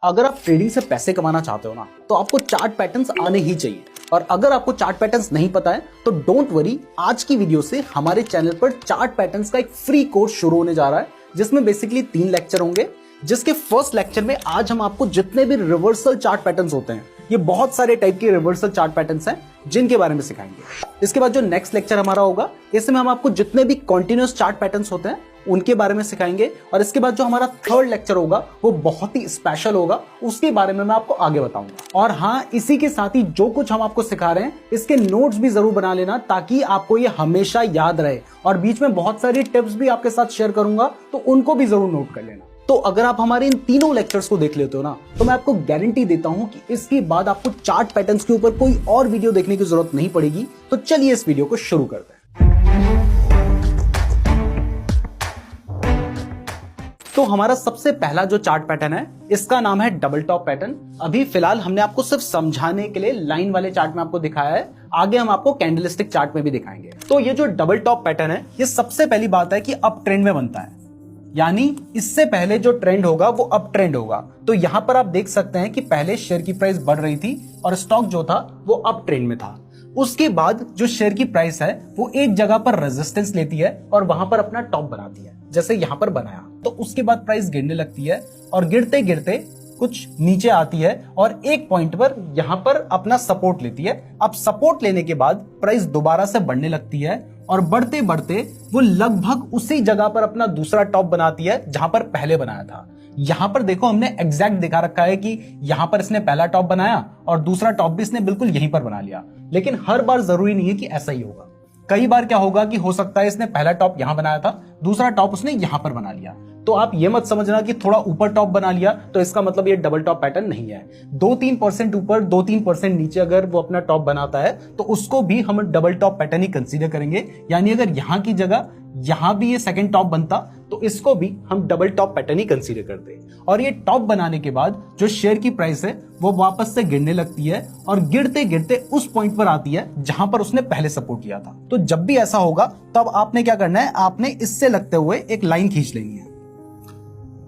अगर आप ट्रेडिंग से पैसे कमाना चाहते हो ना, तो आपको चार्ट पैटर्न्स आने ही चाहिए। और अगर आपको चार्ट पैटर्न्स नहीं पता है तो डोंट वरी, आज की वीडियो से हमारे चैनल पर चार्ट पैटर्न्स का एक फ्री कोर्स शुरू होने जा रहा है, जिसमें बेसिकली 3 लेक्चर होंगे। जिसके फर्स्ट लेक्चर में आज हम आपको जितने भी रिवर्सल चार्ट पैटर्न्स होते हैं, ये बहुत सारे टाइप के रिवर्सल चार्ट पैटर्न्स हैं जिनके बारे में सिखाएंगे। इसके बाद जो नेक्स्ट लेक्चर हमारा होगा, इसमें हम आपको जितने भी कॉन्टिन्यूअस चार्ट पैटर्न्स होते हैं उनके बारे में सिखाएंगे। और इसके बाद जो हमारा थर्ड लेक्चर होगा वो बहुत ही स्पेशल होगा, उसके बारे में मैं आपको आगे बताऊंगा। और हाँ, इसी के साथ ही जो कुछ हम आपको सिखा रहे हैं इसके नोट्स भी जरूर बना लेना, ताकि आपको ये हमेशा याद रहे। और बीच में बहुत सारी टिप्स भी आपके साथ शेयर करूंगा, तो उनको भी जरूर नोट कर लेना। तो अगर आप हमारे इन तीनों लेक्चर्स को देख लेते हो ना, तो मैं आपको गारंटी देता हूं कि इसके बाद आपको चार्ट पैटर्न्स के ऊपर कोई और वीडियो देखने की जरूरत नहीं पड़ेगी। तो चलिए इस वीडियो को शुरू करते हैं। तो हमारा सबसे पहला जो चार्ट पैटर्न है, इसका नाम है डबल टॉप पैटर्न। अभी फिलहाल हमने आपको सिर्फ समझाने के लिए लाइन वाले चार्ट में आपको दिखाया है, आगे हम आपको कैंडलस्टिक चार्ट में भी दिखाएंगे। तो ये जो डबल टॉप पैटर्न है, ये सबसे पहली बात है कि अप ट्रेंड में बनता है, यानी इससे पहले जो ट्रेंड होगा वो अप ट्रेंड होगा। तो यहां पर आप देख सकते हैं कि पहले शेयर की प्राइस बढ़ रही थी और स्टॉक जो था वो अप ट्रेंड में था। उसके बाद जो शेयर की प्राइस है वो एक जगह पर रेजिस्टेंस लेती है और वहां पर अपना टॉप बनाती है, जैसे यहां पर बनाया। तो उसके बाद प्राइस गिरने लगती है और गिरते गिरते कुछ नीचे आती है और एक पॉइंट पर यहां पर अपना सपोर्ट लेती है। अब सपोर्ट लेने के बाद प्राइस दोबारा से बढ़ने लगती है और बढ़ते बढ़ते वो लगभग उसी जगह पर अपना दूसरा टॉप बनाती है जहां पर पहले बनाया था। यहां पर देखो, हमने एग्जैक्ट दिखा रखा है कि यहां पर इसने पहला टॉप बनाया और दूसरा टॉप भी इसने बिल्कुल यहीं पर बना लिया। लेकिन हर बार जरूरी नहीं है कि ऐसा ही होगा। कई बार क्या होगा कि हो सकता है इसने पहला टॉप यहां बनाया था, दूसरा टॉप उसने यहां पर बना लिया। तो आप ये मत समझना कि थोड़ा ऊपर टॉप बना लिया तो इसका मतलब ये डबल टॉप पैटर्न नहीं है। 2-3% ऊपर 2-3% नीचे अगर वो अपना टॉप बनाता है तो उसको भी हम डबल टॉप पैटर्न ही कंसीडर करेंगे। यानी अगर यहां की जगह यहां भी ये सेकंड टॉप बनता तो इसको भी हम डबल टॉप पैटर्न ही कंसीडर करते। और ये टॉप बनाने के बाद जो शेयर की प्राइस है वो वापस से गिरने लगती है और गिरते गिरते उस पॉइंट पर आती है जहां पर उसने पहले सपोर्ट किया था। तो जब भी ऐसा होगा तब आपने क्या करना है, आपने इससे लगते हुए एक लाइन खींच लेनी है।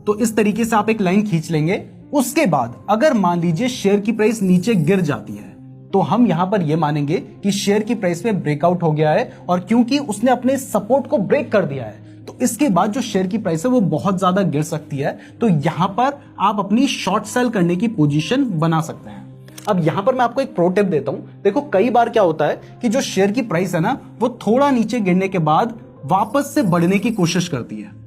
तो इस तरीके से आप एक लाइन खींच लेंगे। उसके बाद अगर मान लीजिए शेयर की प्राइस नीचे गिर जाती है तो हम यहां पर यह मानेंगे कि शेयर की प्राइस में ब्रेकआउट हो गया है, और क्योंकि उसने अपने सपोर्ट को ब्रेक कर दिया है तो इसके बाद जो शेयर की प्राइस है वो बहुत ज्यादा गिर सकती है। तो यहां पर आप अपनी शॉर्ट सेल करने की पोजीशन बना सकते हैं। अब यहां पर मैं आपको एक प्रो टिप देता हूं। देखो, कई बार क्या होता है कि जो शेयर की प्राइस है ना, वो थोड़ा नीचे गिरने के बाद वापस से बढ़ने की कोशिश करती है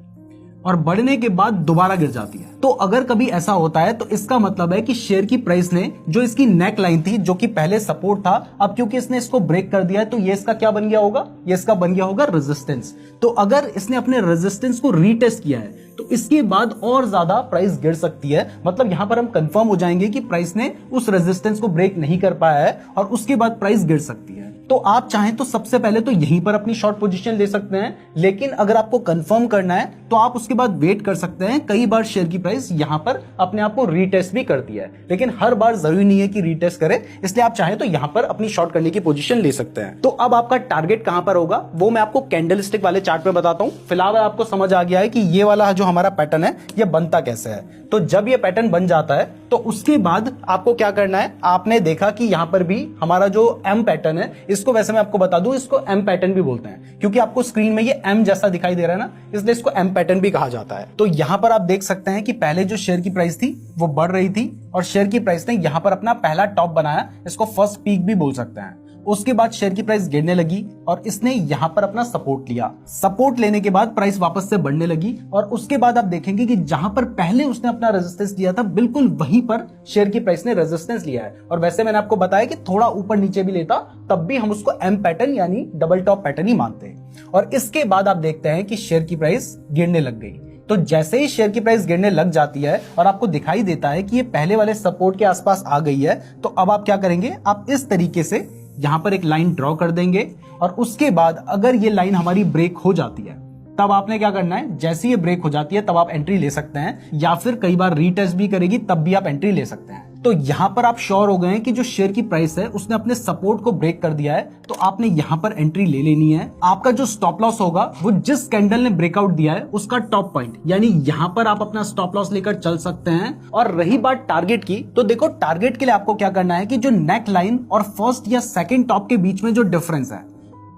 और बढ़ने के बाद दोबारा गिर जाती है। तो अगर कभी ऐसा होता है तो इसका मतलब है कि शेयर की प्राइस ने जो इसकी नेक लाइन थी, जो कि पहले सपोर्ट था, अब क्योंकि इसने इसको ब्रेक कर दिया है तो ये इसका क्या बन गया होगा, ये इसका बन गया होगा रेजिस्टेंस। तो अगर इसने अपने रेजिस्टेंस को रीटेस्ट किया है तो इसके बाद और ज्यादा प्राइस गिर सकती है। मतलब यहां पर हम कंफर्म हो जाएंगे कि प्राइस ने उस रेजिस्टेंस को ब्रेक नहीं कर पाया है और उसके बाद प्राइस गिर सकती है। तो आप चाहें तो सबसे पहले तो यहीं पर अपनी शॉर्ट पोजीशन ले सकते हैं, लेकिन अगर आपको कंफर्म करना है तो आप उसके बाद वेट कर सकते हैं। कई बार शेयर की प्राइस यहां पर अपने आप को रीटेस्ट भी करती है, लेकिन हर बार जरूरी नहीं है कि रीटेस्ट करे, इसलिए आप चाहें तो यहां पर अपनी शॉर्ट करने की पोजीशन ले सकते हैं। तो अब आपका टारगेट कहां पर होगा वो मैं आपको कैंडलस्टिक वाले चार्ट में बताता हूं। फिलहाल आपको समझ आ गया है कि ये वाला जो हमारा पैटर्न है ये बनता कैसे है। तो जब ये पैटर्न बन जाता है तो उसके बाद आपको क्या करना है, आपने देखा कि यहां पर भी हमारा जो एम पैटर्न है, इसको वैसे मैं आपको बता दूं, इसको एम पैटर्न भी बोलते हैं, क्योंकि आपको स्क्रीन में ये एम जैसा दिखाई दे रहा है ना, इसलिए इसको एम पैटर्न भी कहा जाता है। तो यहां पर आप देख सकते हैं कि पहले जो शेयर की प्राइस थी वो बढ़ रही थी और शेयर की प्राइस ने यहां पर अपना पहला टॉप बनाया, इसको फर्स्ट पीक भी बोल सकते हैं। उसके बाद शेयर की प्राइस गिरने लगी और इसने यहां पर अपना सपोर्ट लिया। सपोर्ट लेने के बाद प्राइस वापस से बढ़ने लगी और उसके बाद आप देखेंगे कि जहां पर पहले उसने अपना रेजिस्टेंस लिया था, बिल्कुल वहीं पर शेयर की प्राइस ने रेजिस्टेंस लिया है। और वैसे मैंने आपको बताया कि थोड़ा ऊपर नीचे भी लेता तब भी हम उसको एम पैटर्न यानी डबल टॉप पैटर्न ही मानते हैं। और इसके बाद आप देखते हैं कि शेयर की प्राइस गिरने लग गई। तो जैसे ही शेयर की प्राइस गिरने लग जाती है और आपको दिखाई देता है कि ये पहले वाले सपोर्ट के आसपास आ गई है, तो अब आप क्या करेंगे, आप इस तरीके से यहां पर एक लाइन ड्रॉ कर देंगे और उसके बाद अगर ये लाइन हमारी ब्रेक हो जाती है तब आपने क्या करना है, जैसे ये ब्रेक हो जाती है तब आप एंट्री ले सकते हैं, या फिर कई बार रीटेस्ट भी करेगी तब भी आप एंट्री ले सकते हैं। तो यहां पर आप श्योर हो गए हैं कि जो शेयर की प्राइस है उसने अपने सपोर्ट को ब्रेक कर दिया है, तो आपने यहां पर एंट्री ले लेनी है। आपका जो स्टॉप लॉस होगा वो जिस कैंडल ने ब्रेकआउट दिया है उसका टॉप पॉइंट, यानी यहां पर आप अपना स्टॉप लॉस लेकर चल सकते हैं। और रही बात टारगेट की, तो देखो टारगेट के लिए आपको क्या करना है कि जो नेक लाइन और फर्स्ट या सेकेंड टॉप के बीच में जो डिफरेंस है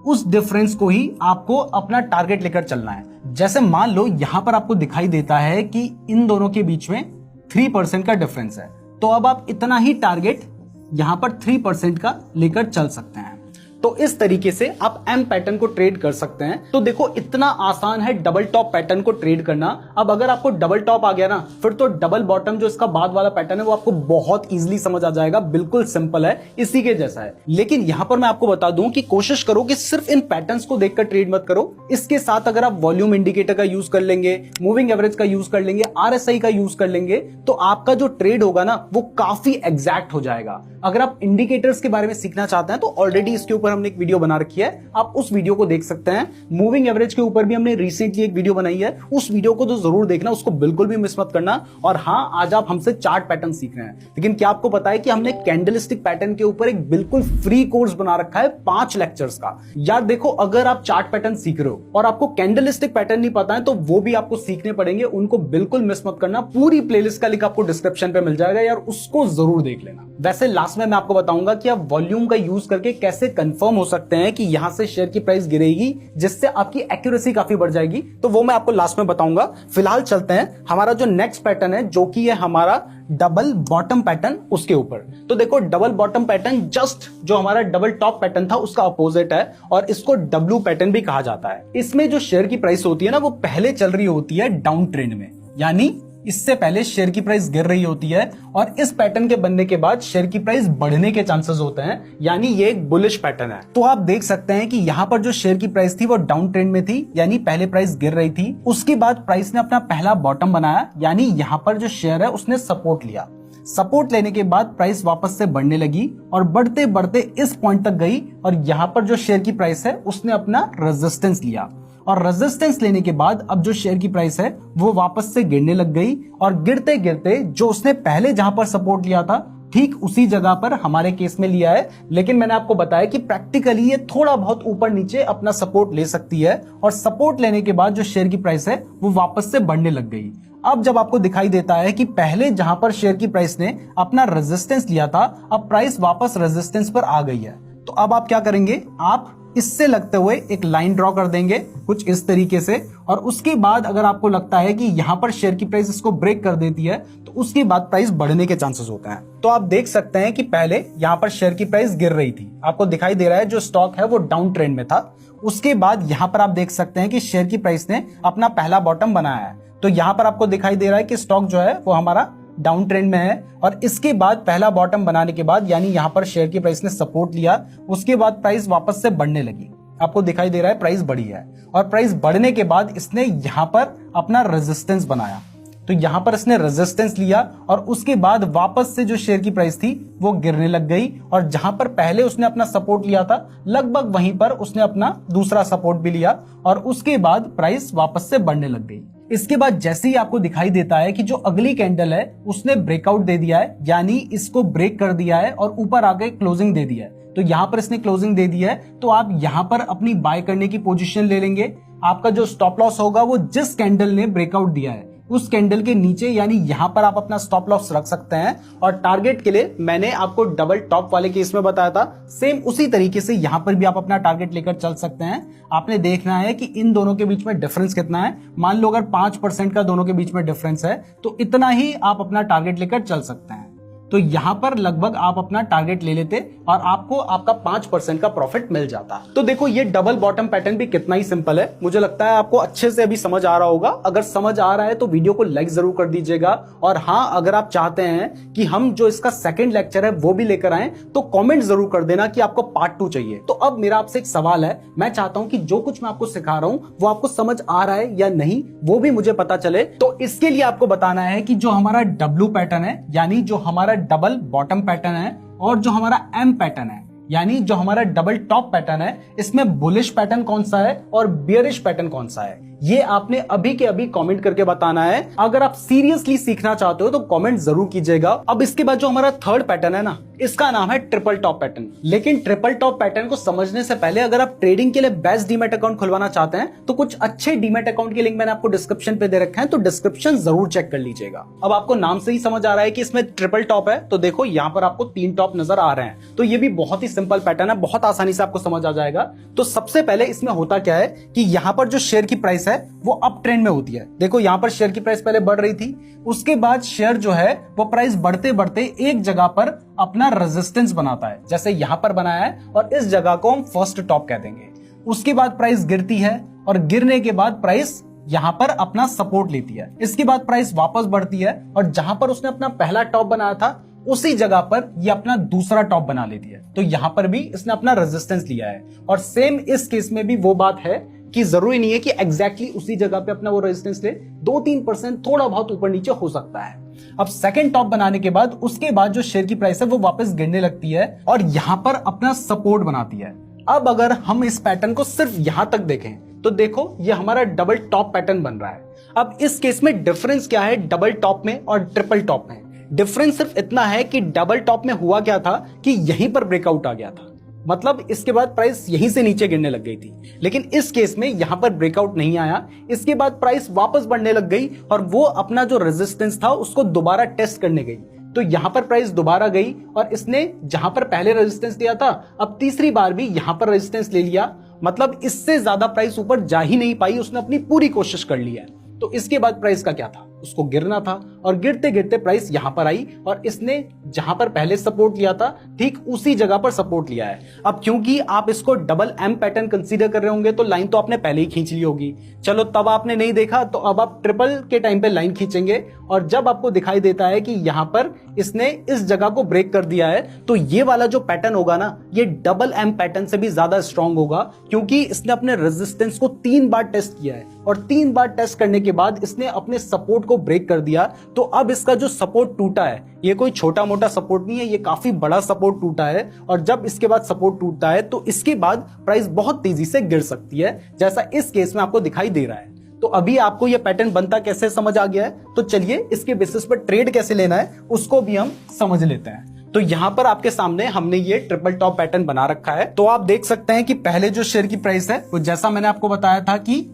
उस डिफरेंस को ही आपको अपना टारगेट लेकर चलना है। जैसे मान लो यहां पर आपको दिखाई देता है कि इन दोनों के बीच में 3% का डिफरेंस है, तो अब आप इतना ही टारगेट यहां पर 3% का लेकर चल सकते हैं। तो इस तरीके से आप एम पैटर्न को ट्रेड कर सकते हैं। तो देखो इतना आसान है डबल टॉप पैटर्न को ट्रेड करना। अब अगर आपको डबल टॉप आ गया ना, फिर तो डबल बॉटम जो इसका बाद वाला पैटर्न है वो आपको बहुत इजीली समझ आ जाएगा। बिल्कुल सिंपल है, इसी के जैसा है। लेकिन यहां पर मैं आपको बता दूं कि कोशिश करो कि सिर्फ इन पैटर्न्स को देखकर ट्रेड मत करो। इसके साथ अगर आप वॉल्यूम इंडिकेटर का यूज कर लेंगे, मूविंग एवरेज का यूज कर लेंगे, RSI का यूज कर लेंगे, तो आपका जो ट्रेड होगा ना वो काफी एग्जैक्ट हो जाएगा। अगर आप इंडिकेटर्स के बारे में सीखना चाहते हैं तो ऑलरेडी इसके ऊपर हमने एक वीडियो बना रखी है, आप उस वीडियो को देख सकते हैं। मूविंग एवरेज के ऊपर भी हमने रिसेंटली एक वीडियो बनाई है, उस वीडियो को तो जरूर देखना, उसको बिल्कुल भी मिस मत करना। और हाँ, आज आप हमसे चार्ट पैटर्न सीख रहे हैं, लेकिन क्या आपको पता है कि हमने कैंडलस्टिक पैटर्न के ऊपर एक बिल्कुल फ्री कोर्स बना रखा है 5 लेक्चर्स का। यार देखो, अगर आप चार्ट पैटर्न सीख रहे हो और आपको कैंडलस्टिक पैटर्न नहीं पता है तो वो भी आपको सीखने पड़ेंगे, उनको बिल्कुल मिस मत करना। पूरी प्लेलिस्ट का लिंक आपको डिस्क्रिप्शन पे मिल जाएगा यार, उसको जरूर देख लेना। वैसे लास्ट में मैं आपको बताऊंगा कि आप वॉल्यूम का यूज करके कैसे कंफर्म हो सकते हैं कि यहां से शेयर की प्राइस गिरेगी, जिससे आपकी एक्यूरेसी काफी बढ़ जाएगी, तो वो मैं आपको लास्ट में बताऊंगा। फिलहाल चलते हैं हमारा जो नेक्स्ट पैटर्न है, जो कि है हमारा डबल बॉटम पैटर्न, उसके ऊपर। तो देखो डबल बॉटम पैटर्न जस्ट जो हमारा डबल टॉप पैटर्न था उसका अपोजिट है, और इसको डब्ल्यू पैटर्न भी कहा जाता है। इसमें जो शेयर की प्राइस होती है ना वो पहले चल रही होती है डाउन ट्रेंड में, यानी इससे पहले शेयर की प्राइस गिर रही होती है, और इस पैटर्न के बनने के बाद शेयर की प्राइस बढ़ने के चांसेस होते हैं, यानी ये एक बुलिश पैटर्न है। तो आप देख सकते हैं कि यहाँ पर जो शेयर की प्राइस थी वो डाउन ट्रेंड में थी, यानी पहले प्राइस गिर रही थी, उसके बाद प्राइस ने अपना पहला बॉटम बनाया, यानी यहाँ पर जो शेयर है उसने सपोर्ट लिया। सपोर्ट लेने के बाद प्राइस वापस से बढ़ने लगी और बढ़ते बढ़ते इस पॉइंट तक गई, और यहाँ पर जो शेयर की प्राइस है उसने अपना रेजिस्टेंस लिया, और रेजिस्टेंस लेने के बाद अब जो शेयर की प्राइस है वो वापस से गिरने लग गई, और गिरते गिरते जो उसने पहले जहां पर सपोर्ट लिया था ठीक उसी जगह पर हमारे केस में लिया है। लेकिन मैंने आपको बताया कि प्रैक्टिकली ये थोड़ा बहुत ऊपर नीचे अपना सपोर्ट ले सकती है, और सपोर्ट लेने के बाद जो शेयर की प्राइस है वो वापस से बढ़ने लग गई। अब जब आपको दिखाई देता है कि पहले जहां पर शेयर की प्राइस ने अपना रेजिस्टेंस लिया था, अब प्राइस वापस रेजिस्टेंस पर आ गई है, तो अब आप क्या करेंगे, आप इससे लगते हुए एक लाइन ड्रॉ कर देंगे कुछ इस तरीके से, और उसके बाद अगर आपको लगता है कि यहां पर शेयर की प्राइस इसको ब्रेक कर देती है तो उसके बाद प्राइस बढ़ने के चांसेस होते हैं। तो आप देख सकते हैं कि पहले यहां पर शेयर की प्राइस गिर रही थी, आपको दिखाई दे रहा है जो स्टॉक है वो डाउन ट्रेंड में था। उसके बाद यहां पर आप देख सकते हैं कि शेयर की प्राइस ने अपना पहला बॉटम बनाया है, तो यहां पर आपको दिखाई दे रहा है कि स्टॉक जो है वो हमारा डाउन ट्रेंड में है, और इसके बाद पहला बॉटम बनाने के बाद यानी यहां पर शेयर की प्राइस ने सपोर्ट लिया, उसके बाद प्राइस वापस से बढ़ने लगी। आपको दिखाई दे रहा है प्राइस बढ़ी है, और प्राइस बढ़ने के बाद इसने यहां पर अपना रेजिस्टेंस बनाया, तो यहां पर इसने रेजिस्टेंस लिया, और उसके बाद वापस से जो शेयर की प्राइस थी वो गिरने लग गई, और जहां पर पहले उसने अपना सपोर्ट लिया था लगभग वहीं पर उसने अपना दूसरा सपोर्ट भी लिया, और उसके बाद प्राइस वापस से बढ़ने लग गई। इसके बाद जैसे ही आपको दिखाई देता है कि जो अगली कैंडल है उसने ब्रेकआउट दे दिया है, यानी इसको ब्रेक कर दिया है और ऊपर आके क्लोजिंग दे दिया है, तो यहां पर इसने क्लोजिंग दे दी है, तो आप यहां पर अपनी बाय करने की पोजीशन ले लेंगे। आपका जो स्टॉप लॉस होगा वो जिस कैंडल ने ब्रेकआउट दिया है उस कैंडल के नीचे, यानी यहां पर आप अपना स्टॉप लॉस रख सकते हैं। और टारगेट के लिए मैंने आपको डबल टॉप वाले केस में बताया था, सेम उसी तरीके से यहां पर भी आप अपना टारगेट लेकर चल सकते हैं। आपने देखना है कि इन दोनों के बीच में डिफरेंस कितना है। मान लो अगर 5% का दोनों के बीच में डिफरेंस है तो इतना ही आप अपना टारगेट लेकर चल सकते हैं। तो यहां पर लगभग आप अपना टारगेट ले लेते और आपको आपका 5% का प्रॉफिट मिल जाता। तो देखो ये डबल बॉटम पैटर्न भी कितना ही सिंपल है, मुझे लगता है आपको अच्छे से अभी समझ आ रहा होगा। अगर समझ आ रहा है तो वीडियो को लाइक जरूर कर दीजिएगा, और हाँ अगर आप चाहते हैं कि हम जो इसका सेकंड लेक्चर है वो भी लेकर आए तो कमेंट जरूर कर देना कि आपको पार्ट 2 चाहिए। तो अब मेरा आपसे एक सवाल है, मैं चाहता हूं कि जो कुछ मैं आपको सिखा रहा हूं वो आपको समझ आ रहा है या नहीं वो भी मुझे पता चले। तो इसके लिए आपको बताना है कि जो हमारा डब्ल्यू पैटर्न है, यानी जो हमारा डबल बॉटम पैटर्न है, और जो हमारा एम पैटर्न है, यानी जो हमारा डबल टॉप पैटर्न है, इसमें बुलिश पैटर्न कौन सा है और बियरिश पैटर्न कौन सा है, ये आपने अभी के अभी कमेंट करके बताना है। अगर आप सीरियसली सीखना चाहते हो तो कमेंट जरूर कीजिएगा। अब इसके बाद जो हमारा थर्ड पैटर्न है ना, इसका नाम है ट्रिपल टॉप पैटर्न। लेकिन ट्रिपल टॉप पैटर्न को समझने से पहले अगर आप ट्रेडिंग के लिए बेस्ट डीमैट अकाउंट खुलवाना चाहते हैं तो कुछ अच्छे डीमैट अकाउंट के लिंक मैंने आपको डिस्क्रिप्शन पे दे रखे हैं, तो डिस्क्रिप्शन जरूर चेक कर लीजिएगा। अब आपको नाम से ही समझ आ रहा है कि इसमें ट्रिपल टॉप है, तो देखो यहाँ पर आपको 3 टॉप नजर आ रहे हैं। तो ये भी बहुत ही सिंपल पैटर्न है, बहुत आसानी से आपको समझ आ जाएगा। तो सबसे पहले इसमें होता क्या है कि यहाँ पर जो शेयर की प्राइस है वो अप ट्रेंड में होती है। देखो यहाँ पर शेयर की प्राइस पहले बढ़ रही थी, उसके बाद शेयर जो है वो प्राइस बढ़ते बढ़ते एक जगह पर अपना रेजिस्टेंस बनाता है, जैसे यहां पर बनाया है, और इस जगह को हम फर्स्ट टॉप कह देंगे। उसके बाद प्राइस गिरती है और गिरने के बाद प्राइस यहां पर अपना सपोर्ट लेती है। इसके बाद प्राइस वापस बढ़ती है और जहां पर उसने अपना पहला टॉप बनाया था उसी जगह पर ये अपना दूसरा टॉप बना लेती है। तो यहां पर भी इसने अपना रेजिस्टेंस लिया है। और सेम इस केस में भी वो बात है कि जरूरी नहीं है कि एग्जैक्टली उसी जगह पे अपना वो रेजिस्टेंस ले, 2-3% थोड़ा बहुत ऊपर नीचे हो सकता है। अब सेकंड टॉप बनाने के बाद उसके बाद जो शेयर की प्राइस है वो वापस गिरने लगती है और यहां पर अपना सपोर्ट बनाती है। अब अगर हम इस पैटर्न को सिर्फ यहां तक देखें तो देखो ये हमारा डबल टॉप पैटर्न बन रहा है। अब इस केस में डिफरेंस क्या है डबल टॉप में और ट्रिपल टॉप में? डिफरेंस सिर्फ इतना है कि डबल टॉप में हुआ क्या था कि यहीं पर ब्रेकआउट आ गया था, मतलब इसके बाद प्राइस यहीं से नीचे गिरने लग गई थी। लेकिन इस केस में यहां पर ब्रेकआउट नहीं आया, इसके बाद प्राइस वापस बढ़ने लग गई और वो अपना जो रेजिस्टेंस था उसको दोबारा टेस्ट करने गई। तो यहां पर प्राइस दोबारा गई और इसने जहां पर पहले रेजिस्टेंस लिया था अब तीसरी बार भी यहां पर रेजिस्टेंस ले लिया, मतलब इससे ज्यादा प्राइस ऊपर जा ही नहीं पाई, उसने अपनी पूरी कोशिश कर ली है। तो इसके बाद प्राइस का क्या था, उसको गिरना था और गिरते गिरते प्राइस यहां पर आई और इसने जहां पर पहले सपोर्ट लिया था ठीक उसी जगह पर सपोर्ट लिया है। अब क्योंकि आप इसको डबल एम पैटर्न कंसीडर कर रहे होंगे तो लाइन तो आपने पहले ही खींच ली होगी, चलो तब आपने नहीं देखा तो अब आप ट्रिपल के टाइम पे लाइन खींचेंगे और जब आपको दिखाई देता है कि यहां पर इसने इस जगह को ब्रेक कर दिया है तो ये वाला जो पैटर्न होगा ना ये डबल एम पैटर्न से भी ज्यादा स्ट्रांग होगा, क्योंकि इसने अपने रेजिस्टेंस को 3 बार टेस्ट किया है और 3 बार टेस्ट करने के बाद इसने अपने सपोर्ट को ब्रेक कर दिया। तो अब इसका जो सपोर्ट टूटा है ये कोई छोटा मोटा सपोर्ट नहीं है, ये काफी बड़ा सपोर्ट टूटा है और जब इसके बाद सपोर्ट टूटता है तो इसके बाद प्राइस बहुत तेजी से गिर सकती है, जैसा इस केस में आपको दिखाई दे रहा है। तो अभी आपको ये पैटर्न बनता कैसे समझ आ गया है, तो चलिए इसके बेसिस पर ट्रेड कैसे लेना है उसको भी हम समझ लेते हैं। तो यहां पर आपके सामने हमने ये ट्रिपल टॉप पैटर्न बना रखा है। तो आप देख सकते हैं कि पहले जो शेयर की प्राइस है वो जैसा मैंने आपको बताया था कि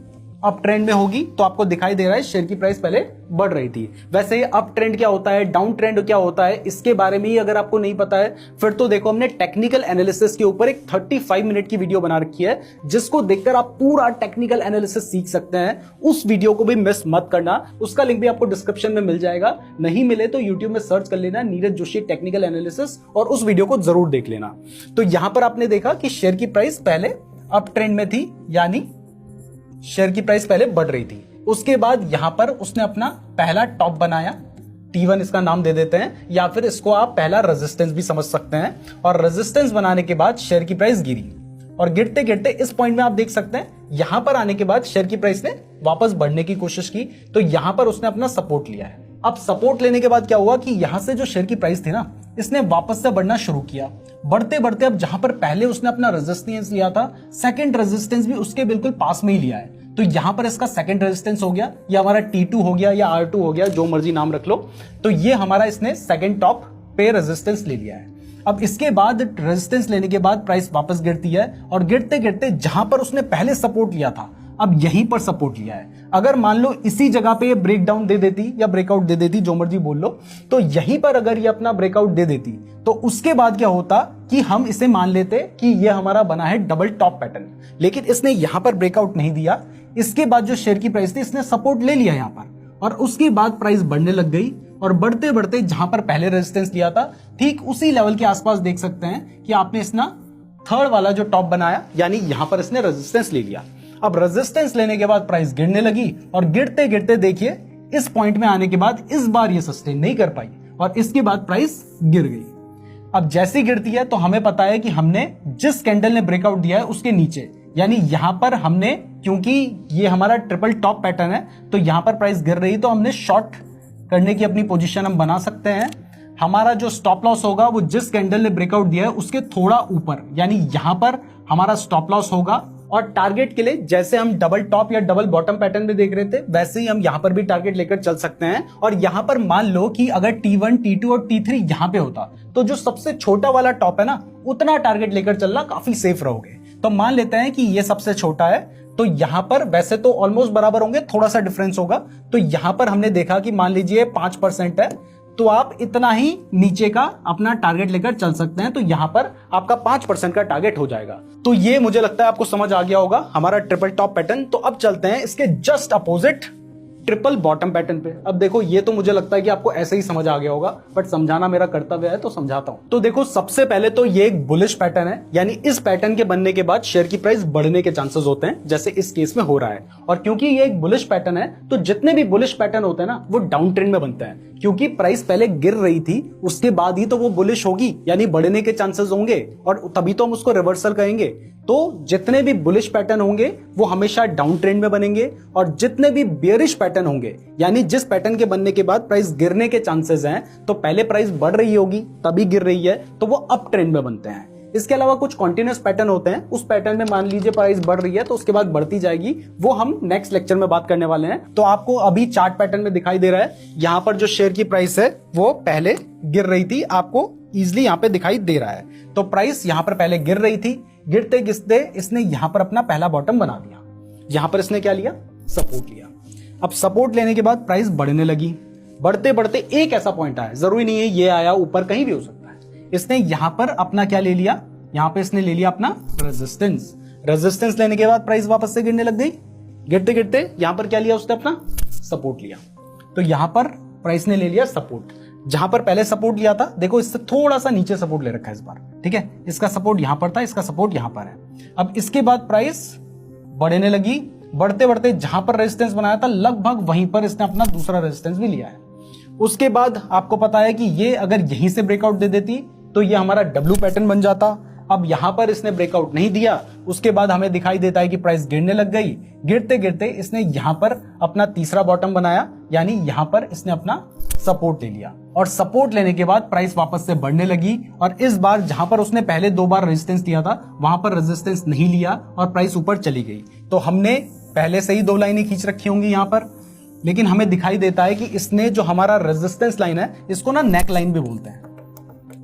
अप ट्रेंड में होगी, तो आपको दिखाई दे रहा है शेयर की प्राइस पहले बढ़ रही थी। वैसे ये अप ट्रेंड क्या होता है, डाउन ट्रेंड क्या होता है, इसके बारे में ही अगर आपको नहीं पता है फिर तो देखो हमने टेक्निकल एनालिसिस के ऊपर एक 35 मिनट की वीडियो बना रखी है जिसको देखकर आप पूरा टेक्निकल एनालिसिस सीख सकते हैं। उस वीडियो को भी मिस मत करना, उसका लिंक भी आपको डिस्क्रिप्शन में मिल जाएगा, नहीं मिले तो यूट्यूब में सर्च कर लेना नीरज जोशी टेक्निकल एनालिसिस और उस वीडियो को जरूर देख लेना। तो यहां पर आपने देखा कि शेयर की प्राइस पहले अप ट्रेंड में थी, यानी शेयर की प्राइस पहले बढ़ रही थी। उसके बाद यहां पर उसने अपना पहला टॉप बनाया, T1 इसका नाम दे देते हैं, या फिर इसको आप पहला रेजिस्टेंस भी समझ सकते हैं। और रेजिस्टेंस बनाने के बाद शेयर की प्राइस गिरी और गिरते गिरते इस पॉइंट में आप देख सकते हैं यहां पर आने के बाद शेयर की प्राइस ने वापस बढ़ने की कोशिश की, तो यहां पर उसने अपना सपोर्ट लिया है। अब सपोर्ट लेने के बाद क्या हुआ कि यहां से जो शेयर की प्राइस थी ना इसने वापस से बढ़ना शुरू किया। बढ़ते बढ़ते अब जहां पर पहले उसने अपना रेजिस्टेंस लिया था सेकंड रेजिस्टेंस भी उसके बिल्कुल पास में ही लिया है। तो यहां पर इसका सेकंड रेजिस्टेंस हो गया, या हमारा T2 हो गया या R2 हो गया, जो मर्जी नाम रख लो। तो ये हमारा इसने सेकंड टॉप पे रेजिस्टेंस ले लिया है। अब इसके बाद रेजिस्टेंस लेने के बाद प्राइस वापस गिरती है और गिरते गिरते जहां पर उसने पहले सपोर्ट लिया था अब यहीं पर सपोर्ट लिया है। अगर मान लो इसी जगह पे ये ब्रेकडाउन दे देती या ब्रेकआउट दे देती, जो मर्जी बोल लो, तो यहीं पर अगर ये अपना ब्रेकआउट दे देती तो उसके बाद क्या होता कि हम इसे मान लेते कि ये हमारा बना है डबल टॉप पैटर्न। लेकिन इसने यहां पर ब्रेकआउट नहीं दिया, इसके बाद जो शेयर की प्राइस थी इसने सपोर्ट ले लिया यहां पर और उसके बाद प्राइस बढ़ने लग गई और बढ़ते बढ़ते जहां पर पहले रेजिस्टेंस लिया था ठीक उसी लेवल के आसपास देख सकते हैं कि आपने इसना थर्ड वाला जो टॉप बनाया, यानी यहां पर इसने रेजिस्टेंस ले लिया। अब रेजिस्टेंस लेने के बाद प्राइस गिरने लगी और गिरते गिरते देखिए इस पॉइंट में आने के बाद इस बार ये सस्टेन नहीं कर पाई और इसके बाद प्राइस गिर गई। अब जैसे गिरती है तो हमें पता है कि हमने जिस कैंडल ने ब्रेकआउट दिया है उसके नीचे, यानी यहां पर हमने, क्योंकि ये हमारा ट्रिपल टॉप पैटर्न है तो यहां पर प्राइस गिर रही तो हमने शॉर्ट करने की अपनी पोजीशन हम बना सकते हैं। हमारा जो स्टॉप लॉस होगा वो जिस कैंडल ने ब्रेकआउट दिया है उसके थोड़ा ऊपर, यानी यहां पर हमारा स्टॉप लॉस होगा और टारगेट के लिए जैसे हम डबल टॉप या डबल बॉटम पैटर्न में देख रहे थे, वैसे ही हम यहां पर भी टारगेट लेकर चल सकते हैं। और यहां पर मान लो कि अगर T1, T2 और T3 यहां पे होता, तो जो सबसे छोटा वाला टॉप है ना, उतना टारगेट लेकर चलना काफी सेफ रहोगे। तो मान लेते हैं कि ये सबसे छोटा है, तो यहां पर वैसे तो ऑलमोस्ट बराबर होंगे, थोड़ा सा डिफरेंस होगा। तो यहां पर हमने देखा कि मान लीजिए 5% है, तो आप इतना ही नीचे का अपना टारगेट लेकर चल सकते हैं। तो यहां पर आपका 5% का टारगेट हो जाएगा। तो ये मुझे लगता है आपको समझ आ गया होगा हमारा ट्रिपल टॉप पैटर्न। तो अब चलते हैं इसके just opposite triple bottom pattern पे। अब देखो, ये तो मुझे लगता है कि आपको ऐसे ही समझ आ गया होगा, बट समझाना मेरा कर्तव्य है तो समझाता हूं। तो देखो, सबसे पहले तो ये एक बुलिश पैटर्न है, यानी इस पैटर्न के बनने के बाद शेयर की प्राइस बढ़ने के चांसेस होते हैं, जैसे इस केस में हो रहा है। और क्योंकि ये एक बुलिश पैटर्न है, तो जितने भी बुलिश पैटर्न होते हैं ना, वो डाउन ट्रेंड में बनते हैं। क्योंकि प्राइस पहले गिर रही थी, उसके बाद ही तो वो बुलिश होगी, यानी बढ़ने के चांसेस होंगे, और तभी तो हम उसको रिवर्सल कहेंगे। तो जितने भी बुलिश पैटर्न होंगे वो हमेशा डाउन ट्रेंड में बनेंगे, और जितने भी बेयरिश पैटर्न होंगे, यानी जिस पैटर्न के बनने के बाद प्राइस गिरने के चांसेस हैं, तो पहले प्राइस बढ़ रही होगी तभी गिर रही है, तो वो अप ट्रेंड में बनते हैं। इसके अलावा कुछ कॉन्टिन्यूस पैटर्न होते हैं, उस पैटर्न में मान लीजिए प्राइस बढ़ रही है तो उसके बाद बढ़ती जाएगी, वो हम नेक्स्ट लेक्चर में बात करने वाले हैं। तो आपको अभी चार्ट पैटर्न में दिखाई दे रहा है, यहां पर जो शेयर की प्राइस है वो पहले गिर रही थी, आपको इजिली यहां पे दिखाई दे रहा है। तो प्राइस यहां पर पहले गिर रही थी, गिरते गिरते इसने यहां पर अपना पहला बॉटम बना दिया। यहां पर इसने क्या लिया? सपोर्ट लिया। अब सपोर्ट लेने के बाद प्राइस बढ़ने लगी, बढ़ते बढ़ते एक ऐसा पॉइंट आया, जरूरी नहीं है ये आया ऊपर, कहीं भी हो सकता है। इसने यहां पर अपना क्या ले लिया? यहां पे इसने ले लिया अपना रेजिस्टेंस। रेजिस्टेंस लेने के बाद प्राइस वापस से गिरने लग गई, गिरते गिरते यहां पर क्या लिया उसने? अपना सपोर्ट लिया। तो यहां पर प्राइस ने ले लिया सपोर्ट। जहां पर पहले सपोर्ट लिया था, देखो इससे थोड़ा सा नीचे सपोर्ट ले रखा है इस बार, ठीक है। इसका सपोर्ट यहां पर था, इसका सपोर्ट यहां पर है। अब इसके बाद प्राइस बढ़ने लगी, बढ़ते बढ़ते जहां पर रेजिस्टेंस बनाया था लगभग वहीं पर इसने अपना दूसरा रेजिस्टेंस भी लिया है। उसके बाद आपको पता है कि ये अगर यहीं से ब्रेकआउट दे देती तो ये हमारा डब्ल्यू पैटर्न बन जाता। अब यहां पर इसने ब्रेकआउट नहीं दिया, उसके बाद हमें दिखाई देता है कि प्राइस गिरने लग गई। गिरते गिरते इसने यहां पर अपना तीसरा बॉटम बनाया, यानी यहां पर इसने अपना सपोर्ट ले लिया, और सपोर्ट लेने के बाद प्राइस वापस से बढ़ने लगी। और इस बार जहां पर उसने पहले 2 बार रेजिस्टेंस दिया था, वहां पर रेजिस्टेंस नहीं लिया और प्राइस ऊपर चली गई। तो हमने पहले से ही 2 लाइनें खींच रखी होंगी यहां पर, लेकिन हमें दिखाई देता है कि इसने जो हमारा रेजिस्टेंस लाइन है, इसको ना नेक लाइन भी बोलते हैं।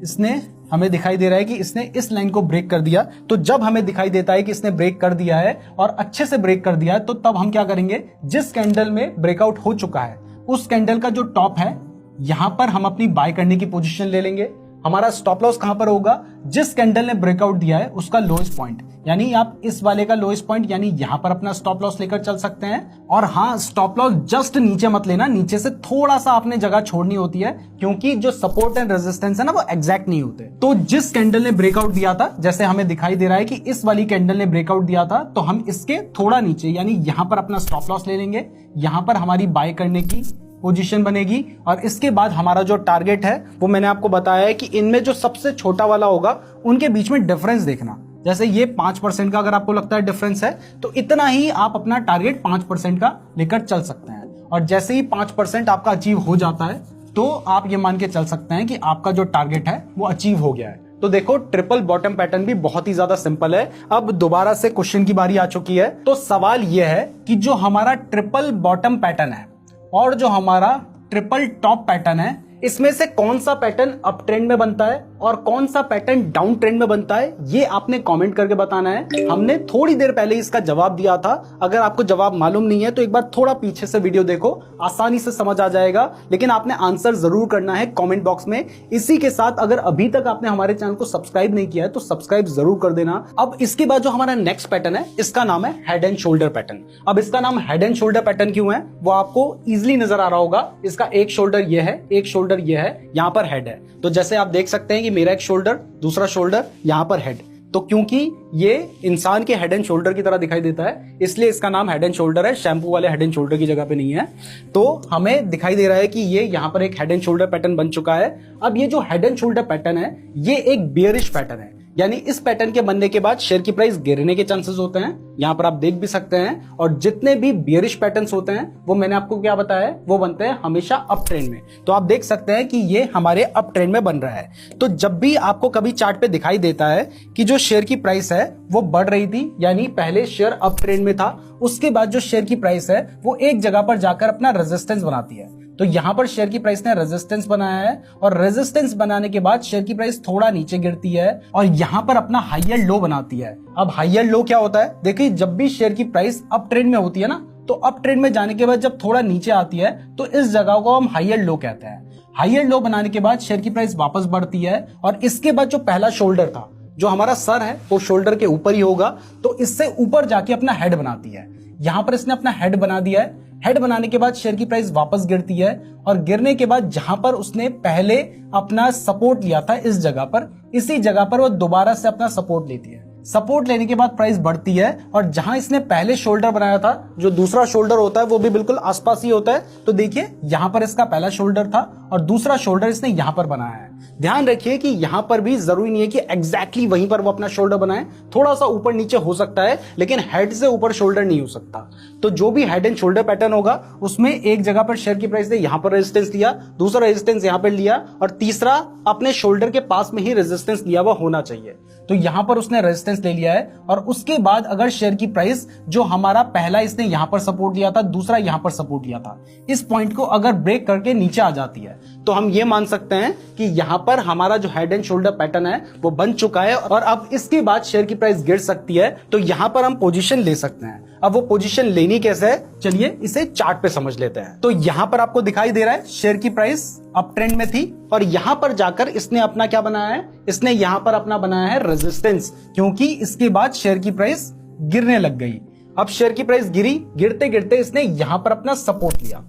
इसने हमें दिखाई दे रहा है कि इसने इस लाइन को ब्रेक कर दिया। तो जब हमें दिखाई देता है कि इसने ब्रेक कर दिया है और अच्छे से ब्रेक कर दिया है, तो तब हम क्या करेंगे? जिस कैंडल में ब्रेकआउट हो चुका है, उस कैंडल का जो टॉप है, यहां पर हम अपनी बाय करने की पोजीशन ले लेंगे। हमारा स्टॉप लॉस कहां पर होगा? जिस कैंडल ने ब्रेकआउट दिया है उसका लोएस्ट पॉइंट, यानी आप इस वाले का लोएस्ट पॉइंट, यानी यहां पर अपना स्टॉप लॉस लेकर चल सकते हैं। और हाँ, स्टॉप लॉस जस्ट नीचे मत लेना, नीचे से थोड़ा सा आपने जगह छोड़नी होती है, क्योंकि जो सपोर्ट एंड रेजिस्टेंस है ना, वो एग्जैक्ट नहीं होते। तो जिस कैंडल ने ब्रेकआउट दिया था, जैसे हमें दिखाई दे रहा है कि इस वाली कैंडल ने ब्रेकआउट दिया था, तो हम इसके थोड़ा नीचे, यानी यहां पर अपना स्टॉप लॉस ले लेंगे। यहां पर हमारी बाय करने की पोजीशन बनेगी। और इसके बाद हमारा जो टारगेट है, वो मैंने आपको बताया है कि इनमें जो सबसे छोटा वाला होगा, उनके बीच में डिफरेंस देखना। जैसे ये 5% का अगर आपको लगता है डिफरेंस है, तो इतना ही आप अपना टारगेट 5% का लेकर चल सकते हैं। और जैसे ही 5% आपका अचीव हो जाता है, तो आप ये मान के चल सकते हैं कि आपका जो टारगेट है वो अचीव हो गया है। तो देखो, ट्रिपल बॉटम पैटर्न भी बहुत ही ज्यादा सिंपल है। अब दोबारा से क्वेश्चन की बारी आ चुकी है। तो सवाल यह है कि जो हमारा ट्रिपल बॉटम पैटर्न है और जो हमारा ट्रिपल टॉप पैटर्न है, इसमें से कौन सा पैटर्न अप ट्रेंड में बनता है और कौन सा पैटर्न डाउन ट्रेंड में बनता है, ये आपने कमेंट करके बताना है। हमने थोड़ी देर पहले इसका जवाब दिया था। अगर आपको जवाब मालूम नहीं है तो एक बार थोड़ा पीछे से वीडियो देखो, आसानी से समझ आ जाएगा। लेकिन आपने आंसर जरूर करना है कमेंट बॉक्स में। इसी के साथ अगर अभी तक आपने हमारे चैनल को सब्सक्राइब नहीं किया है तो सब्सक्राइब जरूर कर देना। अब इसके बाद जो हमारा नेक्स्ट पैटर्न है, इसका नाम है हेड एंड शोल्डर पैटर्न। अब इसका नाम हेड एंड शोल्डर पैटर्न क्यों है, वो आपको इजिली नजर आ रहा होगा। इसका एक शोल्डर ये है, एक शोल्डर ये है, यहां पर हेड है। तो जैसे आप देख सकते हैं कि मेरा एक शोल्डर, दूसरा शोल्डर, यहां पर हेड। तो क्योंकि ये इंसान के हेड एंड शोल्डर की तरह दिखाई देता है, इसलिए इसका नाम हेड एंड शोल्डर है, शैम्पू वाले हेड एंड शोल्डर की जगह पे नहीं है। तो हमें दिखाई दे रहा है कि ये यहां पर एक हेड एंड शोल्डर पैटर्न बन चुका है। अब ये जो हेड एंड शोल्डर पैटर्न है, ये एक बेयरिश पैटर्न है, यानी इस पैटर्न के बनने के बाद शेयर की प्राइस गिरने के चांसेस होते हैं, यहां पर आप देख भी सकते हैं। और जितने भी बियरिश पैटर्न्स होते हैं वो मैंने आपको क्या बताया है, वो बनते हैं हमेशा अप ट्रेंड में। तो आप देख सकते हैं कि ये हमारे अप ट्रेंड में बन रहा है। तो जब भी आपको कभी चार्ट पे दिखाई देता है कि जो शेयर की प्राइस है वो बढ़ रही थी, यानी पहले शेयर अप ट्रेंड में था, उसके बाद जो शेयर की प्राइस है वो एक जगह पर जाकर अपना रेजिस्टेंस बनाती है, तो यहां पर शेयर की प्राइस ने रेजिस्टेंस बनाया है और रेजिस्टेंस बनाने के बाद शेयर की प्राइस थोड़ा नीचे गिरती है और यहां पर अपना हायर लो बनाती है। अब हायर लो क्या होता है, देखिए जब भी शेयर की प्राइस अप ट्रेंड में होती है ना, तो अप ट्रेंड में जाने के बाद जब थोड़ा नीचे आती है तो इस जगह को हम हायर लो कहते हैं। हायर लो बनाने के बाद शेयर की प्राइस वापस बढ़ती है और इसके बाद जो पहला शोल्डर था, जो हमारा सर है वो शोल्डर के ऊपर ही होगा, तो इससे ऊपर जाके अपना हेड बनाती है। यहां पर इसने अपना हेड बना दिया है। हेड बनाने के बाद शेयर की प्राइस वापस गिरती है और गिरने के बाद जहां पर उसने पहले अपना सपोर्ट लिया था इस जगह पर, इसी जगह पर वो दोबारा से अपना सपोर्ट लेती है। सपोर्ट लेने के बाद प्राइस बढ़ती है और जहां इसने पहले शोल्डर बनाया था, जो दूसरा शोल्डर होता है वो भी बिल्कुल आसपास ही होता है, तो देखिए यहां पर इसका पहला शोल्डर था और दूसरा शोल्डर इसने यहां पर बनाया है। ध्यान रखिए कि यहां पर भी जरूरी नहीं है कि एग्जैक्टली वहीं पर वो अपना शोल्डर बनाए, थोड़ा सा ऊपर नीचे हो सकता है, लेकिन हेड से ऊपर शोल्डर नहीं हो सकता। तो जो भी हेड एंड शोल्डर पैटर्न होगा उसमें एक जगह पर शेयर की प्राइस ने यहां पर रेजिस्टेंस लिया, दूसरा रेजिस्टेंस यहां पर लिया और तीसरा अपने शोल्डर के पास में ही रेजिस्टेंस लिया हुआ होना चाहिए। तो यहां पर उसने रेजिस्टेंस ले लिया है और उसके बाद अगर शेयर की प्राइस जो हमारा पहला इसने यहां पर सपोर्ट लिया था, दूसरा यहां पर सपोर्ट लिया था, इस पॉइंट को अगर ब्रेक करके नीचे आ जाती है तो हम ये मान सकते हैं कि यहां पर हमारा जो हेड एंड शोल्डर पैटर्न है वो बन चुका है और अब इसके बाद शेयर की प्राइस गिर सकती है। तो यहां पर हम पोजीशन ले सकते हैं। अब वो पोजीशन लेनी कैसे है, चलिए इसे चार्ट पे समझ लेते हैं। तो यहां पर आपको दिखाई दे रहा है शेयर की प्राइस अप ट्रेंड में थी और यहां पर जाकर इसने अपना क्या बनाया है, इसने यहां पर अपना बनाया है रेजिस्टेंस, क्योंकि इसके बाद शेयर की प्राइस गिरने लग गई। अब शेयर की प्राइस गिरी, गिरते गिरते इसने यहां पर अपना सपोर्ट लिया।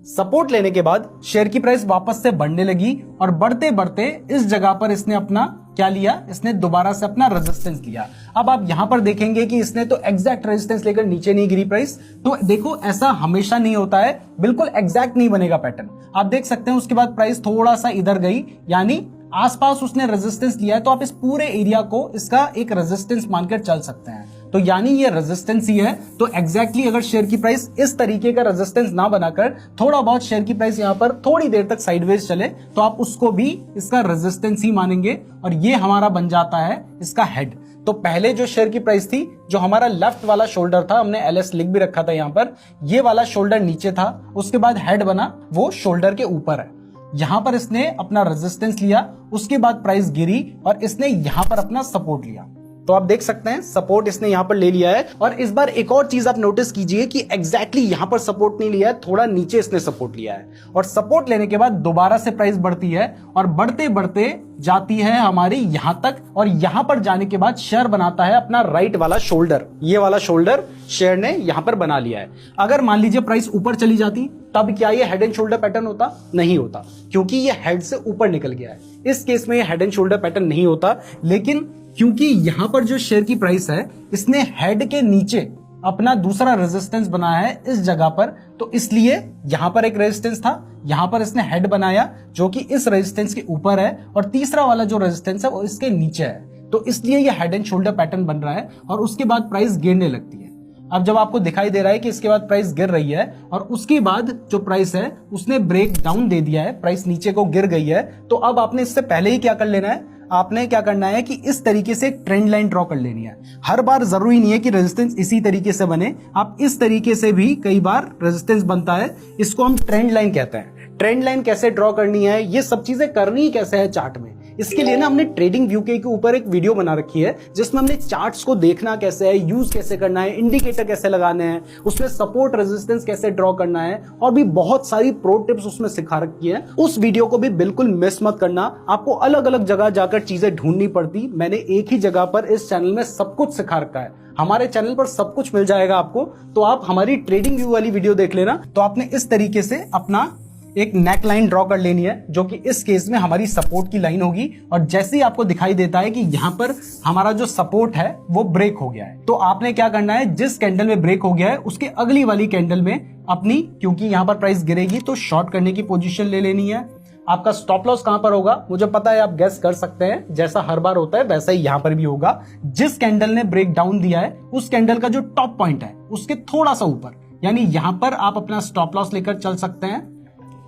सपोर्ट लेने के बाद शेयर की प्राइस वापस से बढ़ने लगी और बढ़ते बढ़ते इस जगह पर इसने अपना क्या लिया, इसने दोबारा से अपना रेजिस्टेंस लिया। अब आप यहां पर देखेंगे कि इसने तो एग्जैक्ट रेजिस्टेंस लेकर नीचे नहीं गिरी प्राइस, तो देखो ऐसा हमेशा नहीं होता है, बिल्कुल एग्जैक्ट नहीं बनेगा पैटर्न। आप देख सकते हैं उसके बाद प्राइस थोड़ा सा इधर गई, यानी आसपास उसने रेजिस्टेंस लिया है, तो आप इस पूरे एरिया को इसका एक रेजिस्टेंस मानकर चल सकते हैं। तो यानी ये रेजिस्टेंस ही है। तो एग्जैक्टली अगर शेयर की प्राइस इस तरीके का रेजिस्टेंस ना बनाकर थोड़ा बहुत शेयर की प्राइस यहां पर थोड़ी देर तक साइडवेज चले तो आप उसको भी इसका रेजिस्टेंस ही मानेंगे और ये हमारा बन जाता है इसका हेड। तो पहले जो शेयर की प्राइस थी, जो हमारा लेफ्ट वाला शोल्डर था, हमने LS लिख भी रखा था यहां पर, ये वाला शोल्डर नीचे था, उसके बाद हेड बना वो शोल्डर के ऊपर है। यहां पर इसने अपना रेजिस्टेंस लिया, उसके बाद प्राइस गिरी और इसने यहां पर अपना सपोर्ट लिया। तो आप देख सकते हैं सपोर्ट इसने यहां पर ले लिया है। और इस बार एक और चीज आप नोटिस कीजिए कि एग्जैक्टली यहां पर सपोर्ट नहीं लिया है, थोड़ा नीचे इसने सपोर्ट लिया है और सपोर्ट लेने के बाद दोबारा से प्राइस बढ़ती है और बढ़ते बढ़ते जाती है हमारी यहां तक और यहां पर जाने के बाद शेयर बनाता है अपना राइट वाला शोल्डर। ये वाला शोल्डर शेयर ने यहां पर बना लिया है। अगर मान लीजिए प्राइस ऊपर चली जाती तब क्या ये हेड एंड शोल्डर पैटर्न होता? नहीं होता, क्योंकि ये हेड से ऊपर निकल गया है। इस केस में ये हेड एंड शोल्डर पैटर्न नहीं होता, लेकिन क्योंकि यहां पर जो शेयर की प्राइस है इसने हेड के नीचे अपना दूसरा रेजिस्टेंस बनाया है इस जगह पर, तो इसलिए यहां पर एक रेजिस्टेंस था, यहां पर इसने हेड बनाया जो कि इस रेजिस्टेंस के ऊपर है और तीसरा वाला जो रेजिस्टेंस है वो इसके नीचे है। तो इसलिए ये हेड एंड शोल्डर पैटर्न बन रहा है और उसके बाद प्राइस गिरने लगती है। अब जब आपको दिखाई दे रहा है कि इसके बाद प्राइस गिर रही है और उसके बाद जो प्राइस है उसने ब्रेक डाउन दे दिया है, प्राइस नीचे को गिर गई है, तो अब आपने इससे पहले ही क्या कर लेना है, आपने क्या करना है कि इस तरीके से एक ट्रेंड लाइन ड्रॉ कर लेनी है। हर बार जरूरी नहीं है कि रेजिस्टेंस इसी तरीके से बने, आप इस तरीके से भी कई बार रेजिस्टेंस बनता है, इसको हम ट्रेंड लाइन कहते हैं। ट्रेंड लाइन कैसे ड्रॉ करनी है, ये सब चीजें करनी कैसे है चार्ट में, इसके लिए ना हमने ट्रेडिंग व्यू के ऊपर एक वीडियो बना रखी है जिसमें हमने चार्ट्स को देखना कैसे है, यूज कैसे करना है, इंडिकेटर कैसे लगाने हैं, उसमें सपोर्ट रेजिस्टेंस कैसे ड्रॉ करना है और भी बहुत सारी प्रो टिप्स उसमें सिखा रखी है। उस वीडियो को भी बिल्कुल मिस मत करना, आपको अलग अलग जगह जाकर चीजें ढूंढनी पड़ती, मैंने एक ही जगह पर इस चैनल में सब कुछ सिखा रखा है। हमारे चैनल पर सब कुछ मिल जाएगा आपको, तो आप हमारी ट्रेडिंग व्यू वाली वीडियो देख लेना। तो आपने इस तरीके से अपना एक नेक लाइन ड्रॉ कर लेनी है जो कि इस केस में हमारी सपोर्ट की लाइन होगी और जैसे ही आपको दिखाई देता है कि यहां पर हमारा जो सपोर्ट है वो ब्रेक हो गया है, तो आपने क्या करना है, जिस कैंडल में ब्रेक हो गया है उसके अगली वाली कैंडल में अपनी, क्योंकि यहां पर प्राइस गिरेगी तो शॉर्ट करने की पोजीशन ले लेनी है। आपका स्टॉप लॉस कहां पर होगा मुझे पता है, आप गेस कर सकते हैं। जैसा हर बार होता है वैसा ही यहां पर भी होगा। जिस कैंडल ने ब्रेक डाउन दिया है उस कैंडल का जो टॉप पॉइंट है उसके थोड़ा सा ऊपर, यानी यहां पर आप अपना स्टॉप लॉस लेकर चल सकते हैं।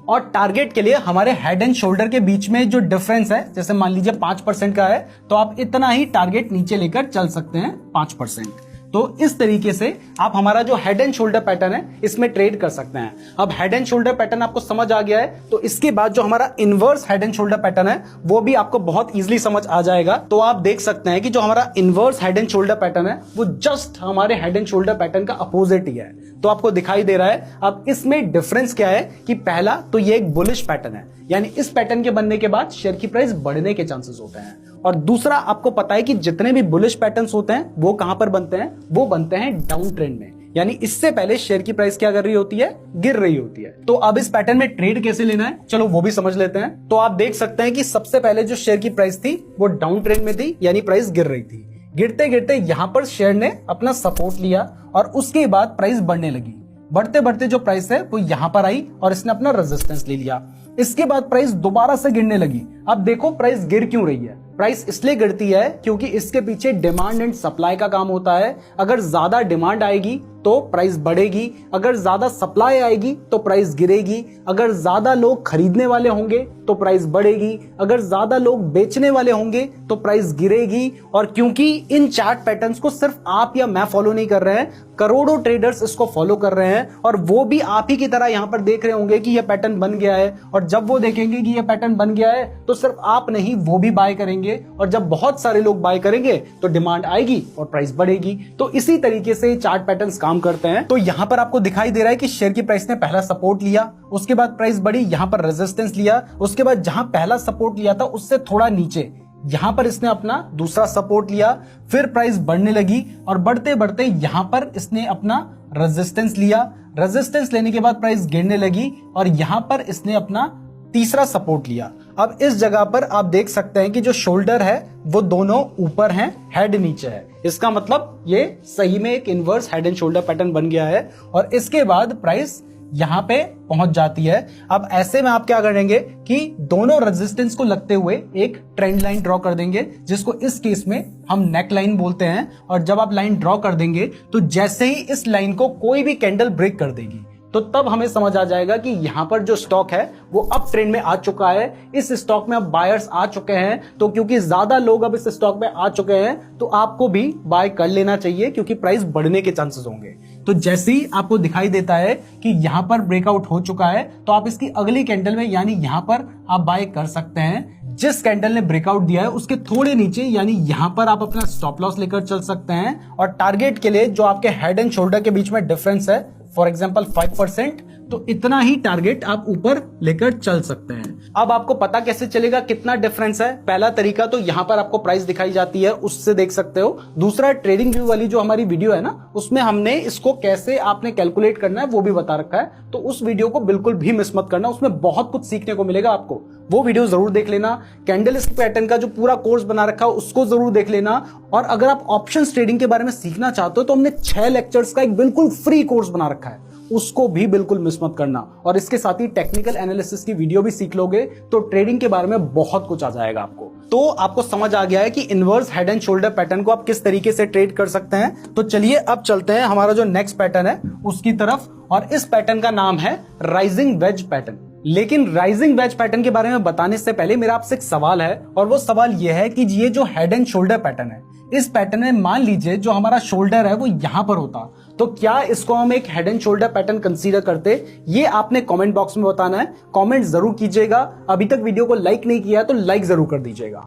और टारगेट के लिए हमारे हेड एंड शोल्डर के बीच में जो डिफरेंस है, जैसे मान लीजिए 5% का है, तो आप इतना ही टारगेट नीचे लेकर चल सकते हैं, 5%। तो इस तरीके से आप हमारा जो हेड एंड शोल्डर पैटर्न है इसमें ट्रेड कर सकते हैं। अब हेड एंड शोल्डर पैटर्न आपको समझ आ गया है, तो इसके बाद जो हमारा inverse head and shoulder pattern है वो भी आपको बहुत इजीली समझ आ जाएगा। तो आप देख सकते हैं कि जो हमारा inverse head and shoulder pattern है वो जस्ट हमारे हेड एंड शोल्डर पैटर्न का अपोजिट ही है। तो आपको दिखाई दे रहा है। अब इसमें डिफरेंस क्या है कि पहला तो ये एक बुलिश पैटर्न है, यानी इस पैटर्न के बनने के बाद शेयर की प्राइस बढ़ने के चांसेस होते हैं। और दूसरा आपको पता है कि जितने भी बुलिश पैटर्न्स होते हैं वो कहां पर बनते हैं, वो बनते हैं डाउन ट्रेंड में, यानी इससे पहले शेयर की प्राइस क्या कर रही होती है, गिर रही होती है। तो अब इस पैटर्न में ट्रेड कैसे लेना है, चलो वो भी समझ लेते हैं। तो आप देख सकते हैं कि सबसे पहले जो शेयर की प्राइस थी वो डाउन ट्रेंड में थी, यानी प्राइस गिर रही थी। गिरते गिरते यहां पर शेयर ने अपना सपोर्ट लिया और उसके बाद प्राइस बढ़ने लगी। बढ़ते बढ़ते जो प्राइस है वो यहां पर आई और इसने अपना रेजिस्टेंस ले लिया। इसके बाद प्राइस दोबारा से गिरने लगी। अब देखो प्राइस गिर क्यों रही है। प्राइस इसलिए गिरती है क्योंकि इसके पीछे डिमांड एंड सप्लाई का काम होता है। अगर ज्यादा डिमांड आएगी तो प्राइस बढ़ेगी, अगर ज्यादा सप्लाई आएगी तो प्राइस गिरेगी, अगर ज्यादा लोग खरीदने वाले होंगे तो प्राइस बढ़ेगी, अगर ज्यादा लोग बेचने वाले होंगे तो प्राइस गिरेगी। और क्योंकि इन चार्ट पैटर्न्स को सिर्फ आप या मैं फॉलो नहीं कर रहे हैं, करोड़ों ट्रेडर्स इसको फॉलो कर रहे हैं और वो भी आप ही की तरह यहां पर देख रहे होंगे कि यह पैटर्न बन गया है। और जब वो देखेंगे कि यह पैटर्न बन गया है तो सिर्फ आप नहीं, वो भी बाय करेंगे। और जब बहुत सारे लोग बाय करेंगे तो डिमांड आएगी और प्राइस बढ़ेगी। तो इसी तरीके से चार्ट पैटर्न्स काम करते हैं। तो यहां पर आपको दिखाई दे रहा है कि शेयर की प्राइस ने पहला सपोर्ट लिया, उसके बाद प्राइस बढ़ी, यहां पर रेजिस्टेंस लिया, उसके बाद जहां पहला सपोर्ट लिया था उससे थोड़ा नीचे यहां पर इसने अपना दूसरा सपोर्ट लिया, फिर प्राइस बढ़ने लगी और बढ़ते बढ़ते यहां पर इसने अपना रेजिस्टेंस लिया। रेजिस्टेंस लेने के बाद प्राइस गिरने लगी और यहां पर इसने अपना तीसरा सपोर्ट लिया। अब इस जगह पर आप देख सकते हैं कि जो शोल्डर है वो दोनों ऊपर हैं, हेड नीचे है। इसका मतलब ये सही में एक inverse head and shoulder pattern बन गया है और इसके बाद प्राइस यहां पे पहुंच जाती है। अब ऐसे में आप क्या करेंगे कि दोनों रेजिस्टेंस को लगते हुए एक ट्रेंड लाइन ड्रॉ कर देंगे, जिसको इस केस में हम नेक लाइन बोलते हैं। और जब आप लाइन ड्रॉ कर देंगे तो जैसे ही इस लाइन को कोई भी कैंडल ब्रेक कर देगी तो तब हमें समझ आ जाएगा कि यहां पर जो स्टॉक है वो अप ट्रेंड में आ चुका है। इस स्टॉक में अब बायर्स आ चुके हैं। तो क्योंकि ज्यादा लोग अब इस स्टॉक में आ चुके हैं तो आपको भी बाय कर लेना चाहिए, क्योंकि प्राइस बढ़ने के चांसेस होंगे। तो जैसे ही आपको दिखाई देता है कि यहां पर ब्रेकआउट हो चुका है तो आप इसकी अगली कैंडल में, यानी यहां पर आप बाय कर सकते हैं। जिस कैंडल ने ब्रेकआउट दिया है उसके थोड़े नीचे, यानी यहां पर आप अपना स्टॉप लॉस लेकर चल सकते हैं। और टारगेट के लिए जो आपके हेड एंड शोल्डर के बीच में डिफरेंस है, फॉर एग्जाम्पल 5%, तो इतना ही टारगेट आप ऊपर लेकर चल सकते हैं। अब आपको पता कैसे चलेगा कितना डिफरेंस है? पहला तरीका तो यहां पर आपको प्राइस दिखाई जाती है, उससे देख सकते हो। दूसरा, ट्रेडिंग व्यू वाली जो हमारी वीडियो है ना, उसमें हमने इसको कैसे आपने कैलकुलेट करना है वो भी बता रखा है। तो उस वीडियो को बिल्कुल भी मिस मत करना, उसमें बहुत कुछ सीखने को मिलेगा आपको। वो वीडियो जरूर देख लेना। कैंडलस्टिक पैटर्न का जो पूरा कोर्स बना रखा है उसको जरूर देख लेना। और अगर आप ऑप्शंस ट्रेडिंग के बारे में सीखना चाहते हो तो हमने 6 लेक्चर्स का एक बिल्कुल फ्री कोर्स बना रखा है, उसको भी बिल्कुल मिस मत करना। और इसके साथ ही टेक्निकल एनालिसिस की वीडियो भी सीख लोगे तो ट्रेडिंग के बारे में बहुत कुछ आ जाएगा आपको। तो आपको समझ आ गया है कि inverse head and shoulder pattern को आप किस तरीके से ट्रेड कर सकते हैं। तो चलिए अब चलते हैं हमारा जो नेक्स्ट पैटर्न है उसकी तरफ, और इस पैटर्न का नाम है राइजिंग वेज पैटर्न। लेकिन राइजिंग वेज पैटर्न के बारे में बताने से पहले मेरा आपसे एक सवाल है, और वो सवाल यह है कि ये जो हेड एंड शोल्डर पैटर्न है, इस पैटर्न में मान लीजिए जो हमारा शोल्डर है वो यहां पर होता, तो क्या इसको हम एक head and shoulder pattern consider करते? ये आपने कमेंट बॉक्स में बताना है। कमेंट जरूर कीजिएगा। अभी तक वीडियो को लाइक नहीं किया है तो लाइक जरूर कर दीजिएगा।